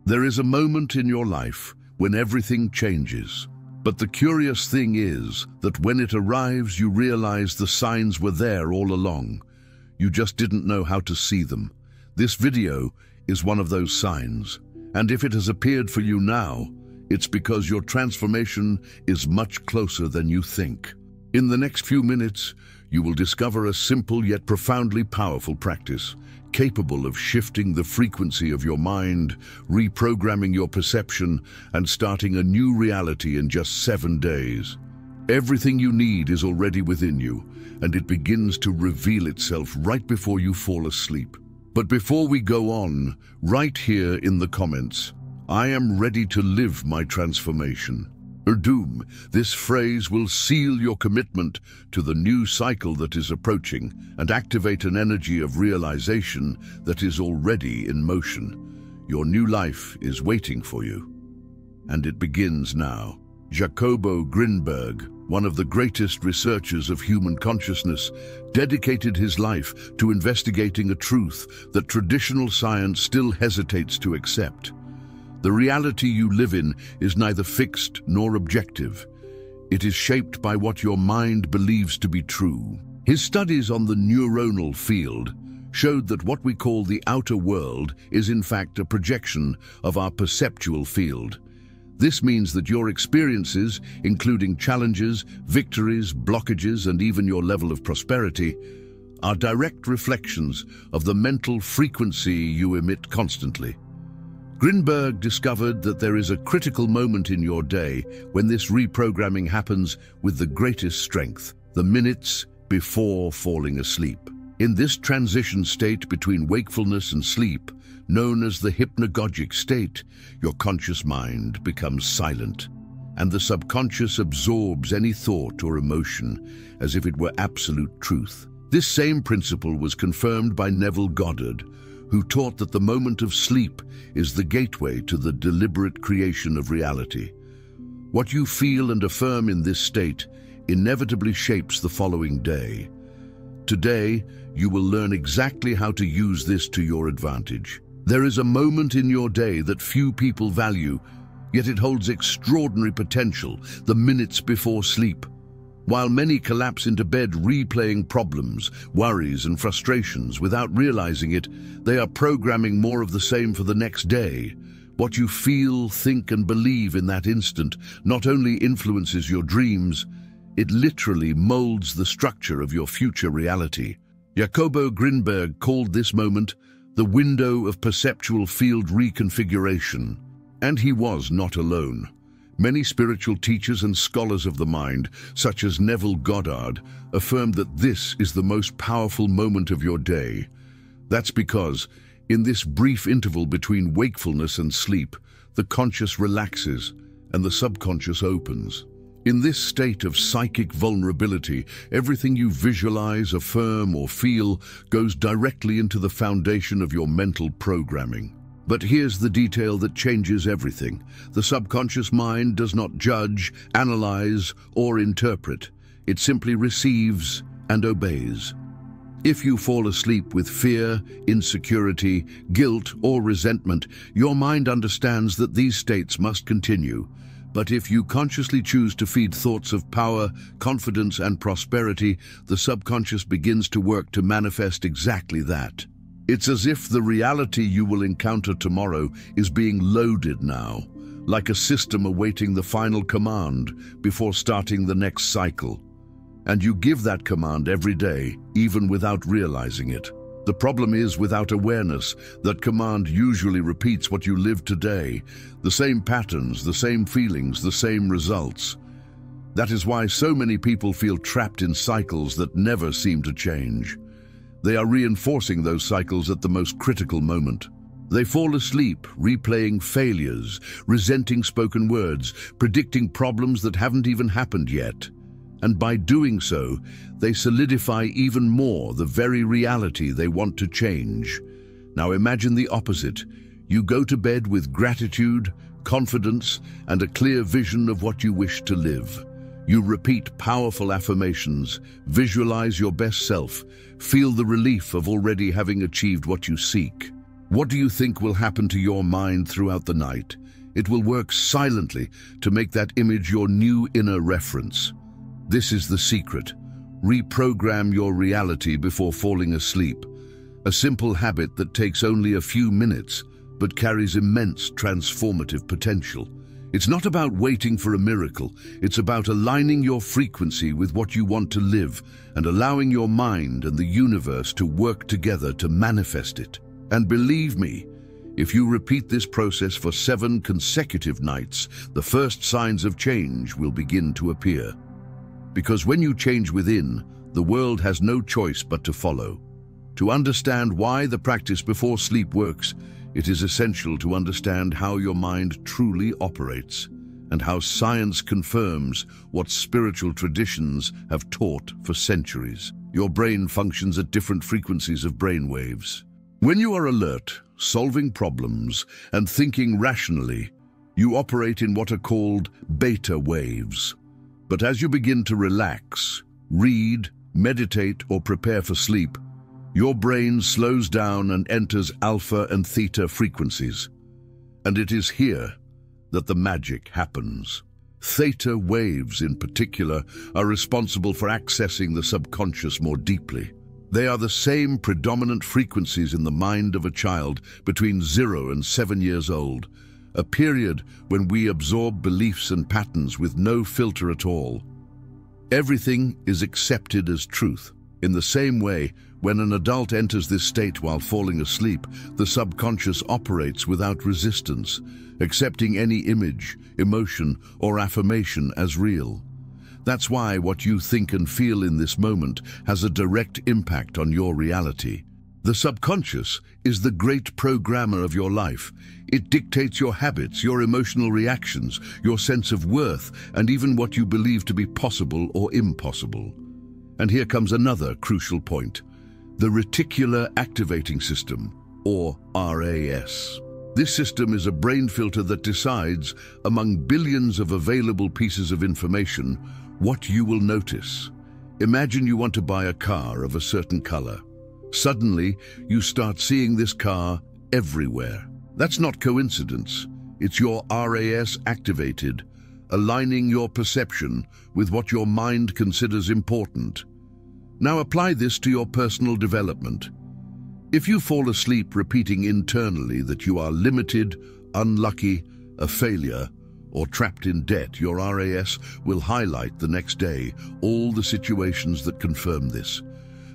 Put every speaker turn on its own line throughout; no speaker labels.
There is a moment in your life when everything changes. But the curious thing is that when it arrives, you realize the signs were there all along. You just didn't know how to see them. This video is one of those signs. And if it has appeared for you now, it's because your transformation is much closer than you think. In the next few minutes, you will discover a simple yet profoundly powerful practice, capable of shifting the frequency of your mind, reprogramming your perception, and starting a new reality in just 7 days. Everything you need is already within you, and it begins to reveal itself right before you fall asleep. But before we go on, write here in the comments, "I am ready to live my transformation." Doom, this phrase will seal your commitment to the new cycle that is approaching and activate an energy of realization that is already in motion. Your new life is waiting for you. And it begins now. Jacobo Grinberg, one of the greatest researchers of human consciousness, dedicated his life to investigating a truth that traditional science still hesitates to accept. The reality you live in is neither fixed nor objective. It is shaped by what your mind believes to be true. His studies on the neuronal field showed that what we call the outer world is in fact a projection of our perceptual field. This means that your experiences, including challenges, victories, blockages, and even your level of prosperity, are direct reflections of the mental frequency you emit constantly. Grinberg discovered that there is a critical moment in your day when this reprogramming happens with the greatest strength, the minutes before falling asleep. In this transition state between wakefulness and sleep, known as the hypnagogic state, your conscious mind becomes silent, and the subconscious absorbs any thought or emotion as if it were absolute truth. This same principle was confirmed by Neville Goddard, who taught that the moment of sleep is the gateway to the deliberate creation of reality. What you feel and affirm in this state inevitably shapes the following day. Today, you will learn exactly how to use this to your advantage. There is a moment in your day that few people value, yet it holds extraordinary potential, the minutes before sleep. While many collapse into bed replaying problems, worries, and frustrations without realizing it, they are programming more of the same for the next day. What you feel, think, and believe in that instant not only influences your dreams, it literally molds the structure of your future reality. Jacobo Grinberg called this moment the window of perceptual field reconfiguration. And he was not alone. Many spiritual teachers and scholars of the mind, such as Neville Goddard, affirmed that this is the most powerful moment of your day. That's because, in this brief interval between wakefulness and sleep, the conscious relaxes and the subconscious opens. In this state of psychic vulnerability, everything you visualize, affirm, or feel goes directly into the foundation of your mental programming. But here's the detail that changes everything. The subconscious mind does not judge, analyze, or interpret. It simply receives and obeys. If you fall asleep with fear, insecurity, guilt, or resentment, your mind understands that these states must continue. But if you consciously choose to feed thoughts of power, confidence, and prosperity, the subconscious begins to work to manifest exactly that. It's as if the reality you will encounter tomorrow is being loaded now, like a system awaiting the final command before starting the next cycle. And you give that command every day, even without realizing it. The problem is, without awareness, that command usually repeats what you live today, the same patterns, the same feelings, the same results. That is why so many people feel trapped in cycles that never seem to change. They are reinforcing those cycles at the most critical moment. They fall asleep, replaying failures, resenting spoken words, predicting problems that haven't even happened yet. And by doing so, they solidify even more the very reality they want to change. Now imagine the opposite. You go to bed with gratitude, confidence, and a clear vision of what you wish to live. You repeat powerful affirmations, visualize your best self, feel the relief of already having achieved what you seek. What do you think will happen to your mind throughout the night? It will work silently to make that image your new inner reference. This is the secret. Reprogram your reality before falling asleep. A simple habit that takes only a few minutes, but carries immense transformative potential. It's not about waiting for a miracle. It's about aligning your frequency with what you want to live and allowing your mind and the universe to work together to manifest it. And believe me, if you repeat this process for 7 consecutive nights, the first signs of change will begin to appear. Because when you change within, the world has no choice but to follow. To understand why the practice before sleep works, it is essential to understand how your mind truly operates and how science confirms what spiritual traditions have taught for centuries. Your brain functions at different frequencies of brain waves. When you are alert, solving problems, and thinking rationally, you operate in what are called beta waves. But as you begin to relax, read, meditate, or prepare for sleep, your brain slows down and enters alpha and theta frequencies. And it is here that the magic happens. Theta waves, in particular, are responsible for accessing the subconscious more deeply. They are the same predominant frequencies in the mind of a child between 0 and 7 years old, a period when we absorb beliefs and patterns with no filter at all. Everything is accepted as truth. In the same way, when an adult enters this state while falling asleep, the subconscious operates without resistance, accepting any image, emotion, or affirmation as real. That's why what you think and feel in this moment has a direct impact on your reality. The subconscious is the great programmer of your life. It dictates your habits, your emotional reactions, your sense of worth, and even what you believe to be possible or impossible. And here comes another crucial point: the reticular activating system, or RAS. This system is a brain filter that decides, among billions of available pieces of information, what you will notice. Imagine you want to buy a car of a certain color. Suddenly, you start seeing this car everywhere. That's not coincidence. It's your RAS activated, aligning your perception with what your mind considers important. Now apply this to your personal development. If you fall asleep repeating internally that you are limited, unlucky, a failure, or trapped in debt, your RAS will highlight the next day all the situations that confirm this.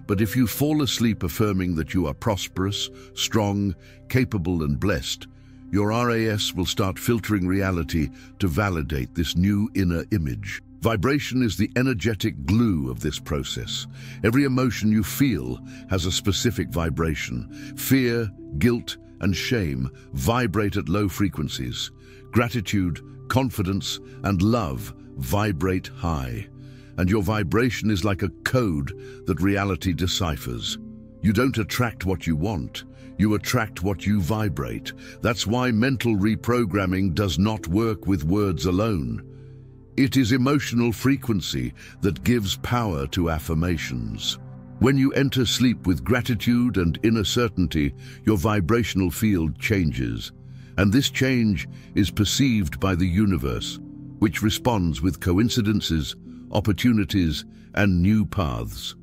But if you fall asleep affirming that you are prosperous, strong, capable, and blessed, your RAS will start filtering reality to validate this new inner image. Vibration is the energetic glue of this process. Every emotion you feel has a specific vibration. Fear, guilt, and shame vibrate at low frequencies. Gratitude, confidence, and love vibrate high. And your vibration is like a code that reality deciphers. You don't attract what you want. You attract what you vibrate. That's why mental reprogramming does not work with words alone. It is emotional frequency that gives power to affirmations. When you enter sleep with gratitude and inner certainty, your vibrational field changes. And this change is perceived by the universe, which responds with coincidences, opportunities, and new paths.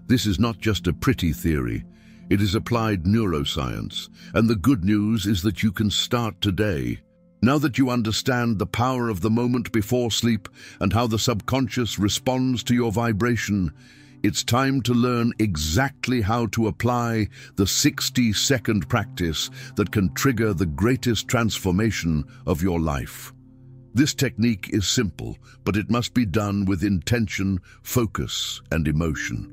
This is not just a pretty theory. It is applied neuroscience, and the good news is that you can start today. Now that you understand the power of the moment before sleep and how the subconscious responds to your vibration, it's time to learn exactly how to apply the 60-second practice that can trigger the greatest transformation of your life. This technique is simple, but it must be done with intention, focus, and emotion.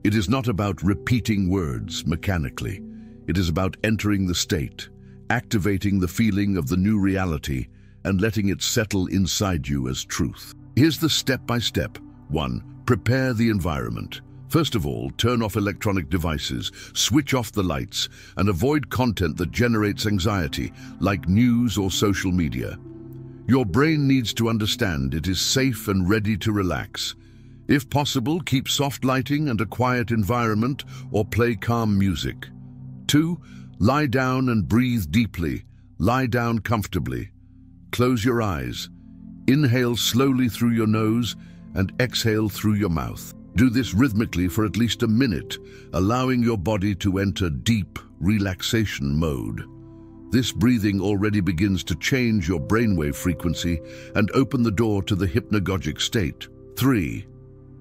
It is not about repeating words mechanically. It is about entering the state, activating the feeling of the new reality, and letting it settle inside you as truth. Here's the step-by-step. 1. Prepare the environment. First of all, turn off electronic devices, switch off the lights, and avoid content that generates anxiety, like news or social media. Your brain needs to understand it is safe and ready to relax. If possible, keep soft lighting and a quiet environment or play calm music. 2. Lie down and breathe deeply. Lie down comfortably. Close your eyes. Inhale slowly through your nose and exhale through your mouth. Do this rhythmically for at least a minute, allowing your body to enter deep relaxation mode. This breathing already begins to change your brainwave frequency and open the door to the hypnagogic state. 3.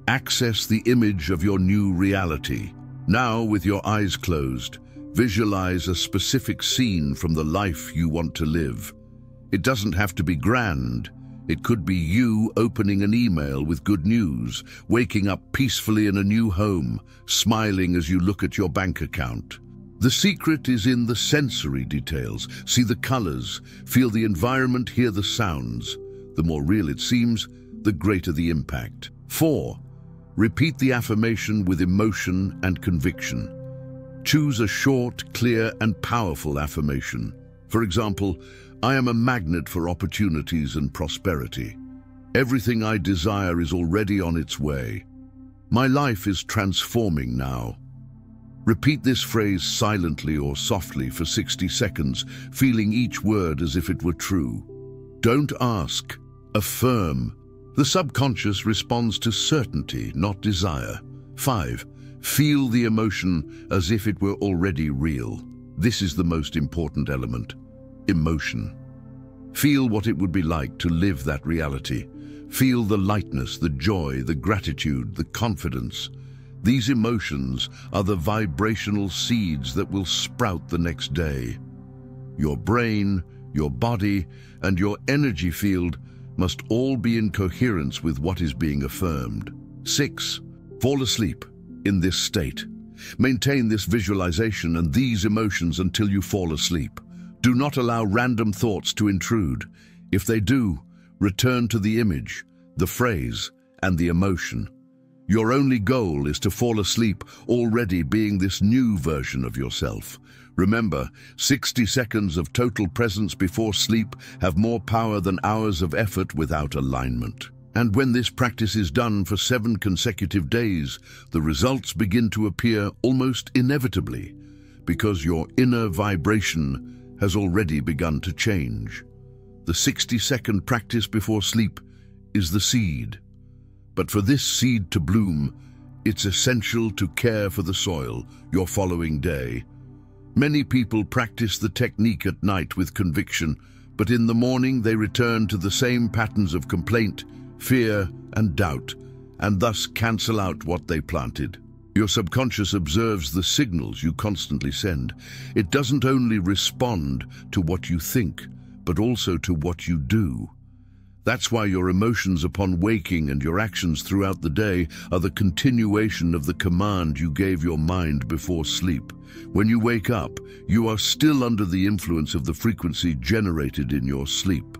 Access the image of your new reality. Now, with your eyes closed, visualize a specific scene from the life you want to live. It doesn't have to be grand. It could be you opening an email with good news, waking up peacefully in a new home, smiling as you look at your bank account. The secret is in the sensory details. See the colors, feel the environment, hear the sounds. The more real it seems, the greater the impact. 4. Repeat the affirmation with emotion and conviction. Choose a short, clear, and powerful affirmation. For example, I am a magnet for opportunities and prosperity. Everything I desire is already on its way. My life is transforming now. Repeat this phrase silently or softly for 60 seconds, feeling each word as if it were true. Don't ask, affirm. The subconscious responds to certainty, not desire. 5. Feel the emotion as if it were already real. This is the most important element. Emotion. Feel what it would be like to live that reality. Feel the lightness, the joy, the gratitude, the confidence. These emotions are the vibrational seeds that will sprout the next day. Your brain, your body, and your energy field must all be in coherence with what is being affirmed. 6. Fall asleep in this state. Maintain this visualization and these emotions until you fall asleep. Do not allow random thoughts to intrude. If they do, return to the image, the phrase, and the emotion. Your only goal is to fall asleep already being this new version of yourself. Remember, 60 seconds of total presence before sleep have more power than hours of effort without alignment. And when this practice is done for 7 consecutive days, the results begin to appear almost inevitably, because your inner vibration has already begun to change. The 60-second practice before sleep is the seed. But for this seed to bloom, it's essential to care for the soil your following day. Many people practice the technique at night with conviction, but in the morning they return to the same patterns of complaint, fear, and doubt, and thus cancel out what they planted. Your subconscious observes the signals you constantly send. It doesn't only respond to what you think, but also to what you do. That's why your emotions upon waking and your actions throughout the day are the continuation of the command you gave your mind before sleep. When you wake up, you are still under the influence of the frequency generated in your sleep.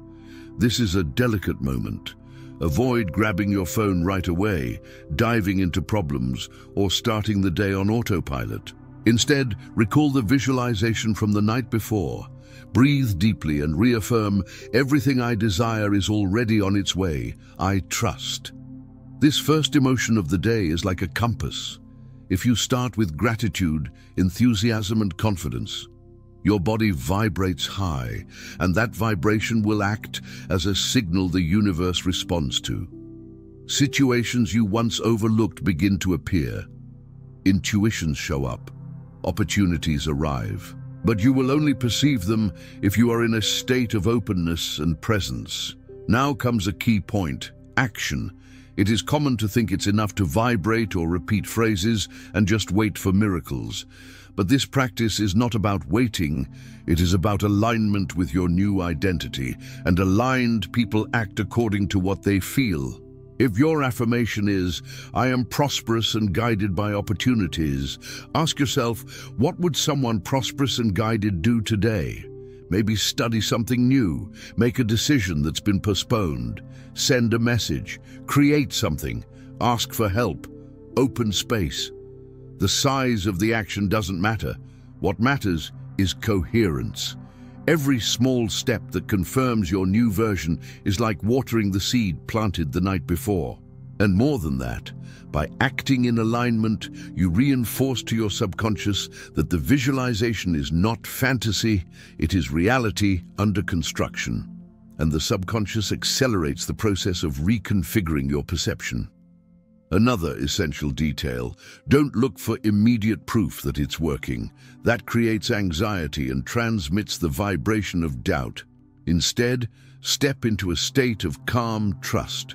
This is a delicate moment. Avoid grabbing your phone right away, diving into problems, or starting the day on autopilot. Instead, recall the visualization from the night before. Breathe deeply and reaffirm, everything I desire is already on its way. I trust. This first emotion of the day is like a compass. If you start with gratitude, enthusiasm, and confidence, your body vibrates high, and that vibration will act as a signal the universe responds to. Situations you once overlooked begin to appear. Intuitions show up. Opportunities arrive. But you will only perceive them if you are in a state of openness and presence. Now comes a key point: action. It is common to think it's enough to vibrate or repeat phrases and just wait for miracles. But this practice is not about waiting, it is about alignment with your new identity, and aligned people act according to what they feel. If your affirmation is, I am prosperous and guided by opportunities, ask yourself, what would someone prosperous and guided do today? Maybe study something new, make a decision that's been postponed, send a message, create something, ask for help, open space. The size of the action doesn't matter. What matters is coherence. Every small step that confirms your new version is like watering the seed planted the night before. And more than that, by acting in alignment, you reinforce to your subconscious that the visualization is not fantasy, it is reality under construction. And the subconscious accelerates the process of reconfiguring your perception. Another essential detail: don't look for immediate proof that it's working. That creates anxiety and transmits the vibration of doubt. Instead, step into a state of calm trust,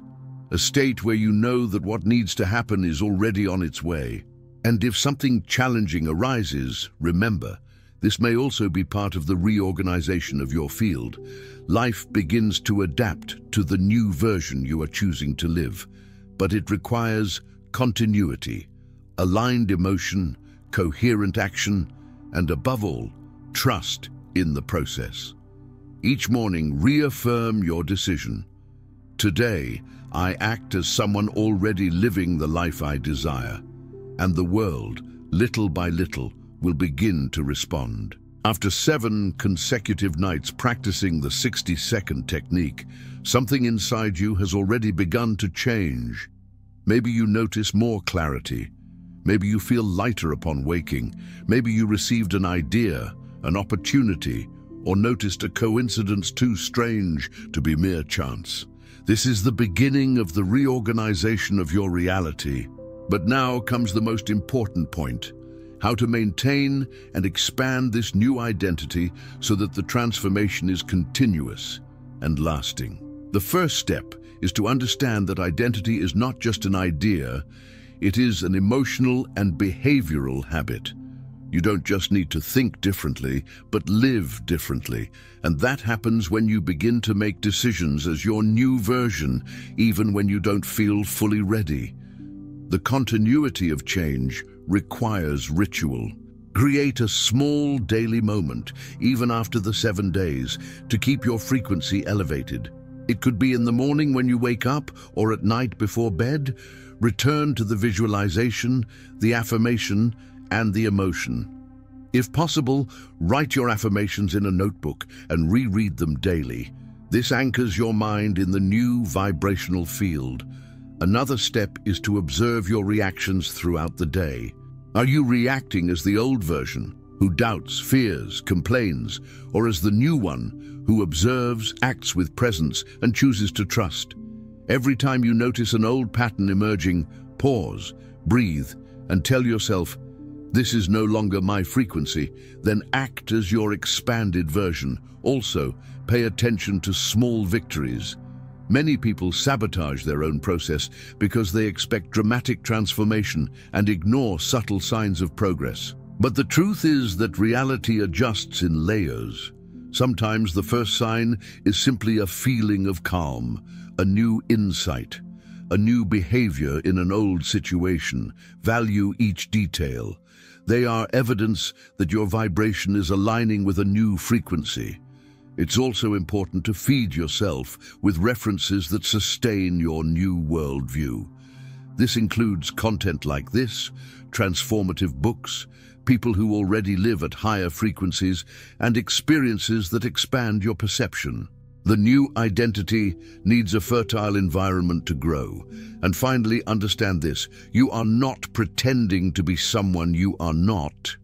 a state where you know that what needs to happen is already on its way. And if something challenging arises, remember, this may also be part of the reorganization of your field. Life begins to adapt to the new version you are choosing to live, but it requires continuity, aligned emotion, coherent action, and above all, trust in the process. Each morning, reaffirm your decision. Today, I act as someone already living the life I desire, and the world, little by little, will begin to respond. After 7 consecutive nights practicing the 60-second technique, something inside you has already begun to change. Maybe you notice more clarity. Maybe you feel lighter upon waking. Maybe you received an idea, an opportunity, or noticed a coincidence too strange to be mere chance. This is the beginning of the reorganization of your reality. But now comes the most important point: how to maintain and expand this new identity so that the transformation is continuous and lasting. The first step is to understand that identity is not just an idea, it is an emotional and behavioral habit. You don't just need to think differently, but live differently. And that happens when you begin to make decisions as your new version, even when you don't feel fully ready. The continuity of change requires ritual. Create a small daily moment, even after the 7 days, to keep your frequency elevated. It could be in the morning when you wake up or at night before bed. Return to the visualization, the affirmation, and the emotion. If possible, write your affirmations in a notebook and reread them daily. This anchors your mind in the new vibrational field. Another step is to observe your reactions throughout the day. Are you reacting as the old version, who doubts, fears, complains, or as the new one, who observes, acts with presence, and chooses to trust? Every time you notice an old pattern emerging, pause, breathe, and tell yourself, "This is no longer my frequency," then act as your expanded version. Also, pay attention to small victories. Many people sabotage their own process because they expect dramatic transformation and ignore subtle signs of progress. But the truth is that reality adjusts in layers. Sometimes the first sign is simply a feeling of calm, a new insight, a new behavior in an old situation. Value each detail. They are evidence that your vibration is aligning with a new frequency. It's also important to feed yourself with references that sustain your new worldview. This includes content like this, transformative books, people who already live at higher frequencies, and experiences that expand your perception. The new identity needs a fertile environment to grow. And finally, understand this: you are not pretending to be someone you are not.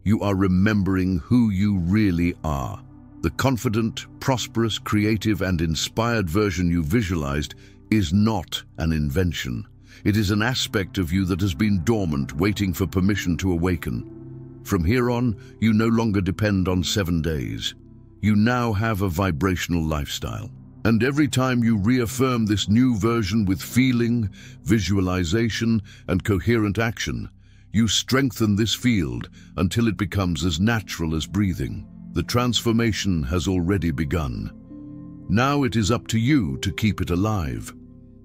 You are remembering who you really are. The confident, prosperous, creative, and inspired version you visualized is not an invention. It is an aspect of you that has been dormant, waiting for permission to awaken. From here on, you no longer depend on 7 days. You now have a vibrational lifestyle. And every time you reaffirm this new version with feeling, visualization, and coherent action, you strengthen this field until it becomes as natural as breathing. The transformation has already begun. Now it is up to you to keep it alive.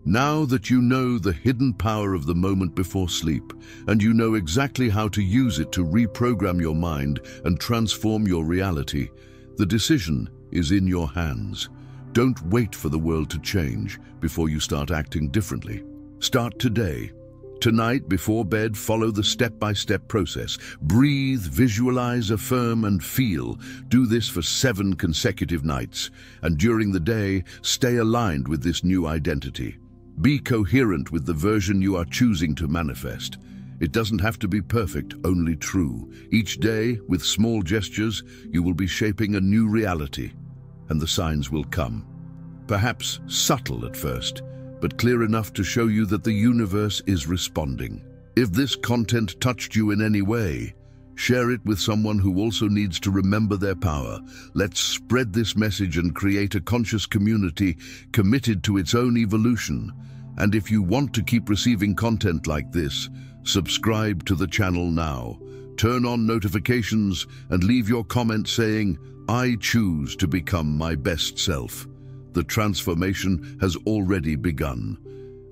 Now that you know the hidden power of the moment before sleep, and you know exactly how to use it to reprogram your mind and transform your reality, the decision is in your hands. Don't wait for the world to change before you start acting differently. Start today. Tonight, before bed, follow the step-by-step process. Breathe, visualize, affirm, and feel. Do this for 7 consecutive nights. And during the day, stay aligned with this new identity. Be coherent with the version you are choosing to manifest. It doesn't have to be perfect, only true. Each day, with small gestures, you will be shaping a new reality, and the signs will come. Perhaps subtle at first, but clear enough to show you that the universe is responding. If this content touched you in any way, share it with someone who also needs to remember their power. Let's spread this message and create a conscious community committed to its own evolution. And if you want to keep receiving content like this, subscribe to the channel now. Turn on notifications and leave your comment saying, "I choose to become my best self." The transformation has already begun.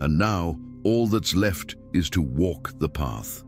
And now, all that's left is to walk the path.